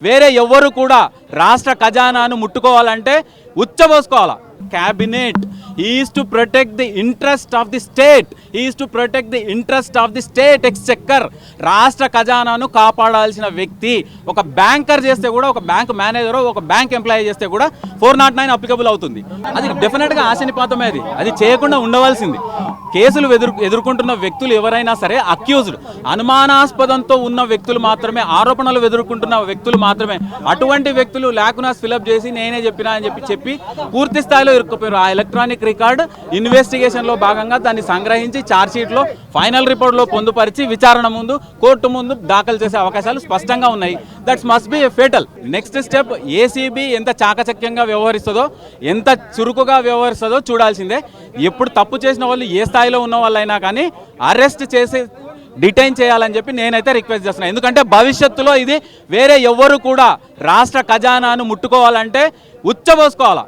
వేరే ఎవ్వరు కూడా రాష్ట్ర ఖజానాను ముట్టుకోవాలంటే ఉచ్చబోసుకోవాలా. Cabinet is to protect the interest of the state, is to protect the interest of the state exchequer. రాష్ట్ర ఖజానాను కాపాడాల్సిన వ్యక్తి ఒక బ్యాంకర్ చేస్తే కూడా, ఒక బ్యాంక్ మేనేజర్, ఒక బ్యాంక్ ఎంప్లాయీ చేస్తే కూడా 409 అప్లికబుల్ అవుతుంది. అది డెఫినెట్గా ఆశనిపాతమే. అది చేయకుండా ఉండవలసింది. కేసులు ఎదుర్కొంటున్న వ్యక్తులు ఎవరైనా సరే అక్యూజ్డ్, అనుమానాస్పదంతో ఉన్న వ్యక్తులు మాత్రమే, ఆరోపణలు ఎదుర్కొంటున్న వ్యక్తులు మాత్రమే. అటువంటి వ్యక్తులు లాకునాస్ ఫిలప్ చేసి నేనే చెప్పినా అని చెప్పి పూర్తి స్థాయిలో ఇరుక్కుపోయారు. ఆ ఎలక్ట్రానిక్ రికార్డ్ ఇన్వెస్టిగేషన్లో భాగంగా దాన్ని సంగ్రహించి ఛార్జ్షీట్లో ఫైనల్ రిపోర్ట్లో పొందుపరిచి విచారణ ముందు, కోర్టు ముందు దాఖలు చేసే అవకాశాలు స్పష్టంగా ఉన్నాయి. That's must be a fatal. Next step ACB ఎంత చాకచక్యంగా వ్యవహరిస్తుందో, ఎంత చురుకుగా వ్యవహరిస్తుందో చూడాల్సిందే. ఎప్పుడు తప్పు చేసిన వాళ్ళు ఏ స్థాయిలో ఉన్న వాళ్ళైనా కానీ అరెస్ట్ చేసి డిటైన్ చేయాలని చెప్పి నేనైతే రిక్వెస్ట్ చేస్తున్నాను. ఎందుకంటే భవిష్యత్తులో ఇది వేరే ఎవ్వరు కూడా రాష్ట్ర ఖజానాను ముట్టుకోవాలంటే ఉచ్చబోసుకోవాలా.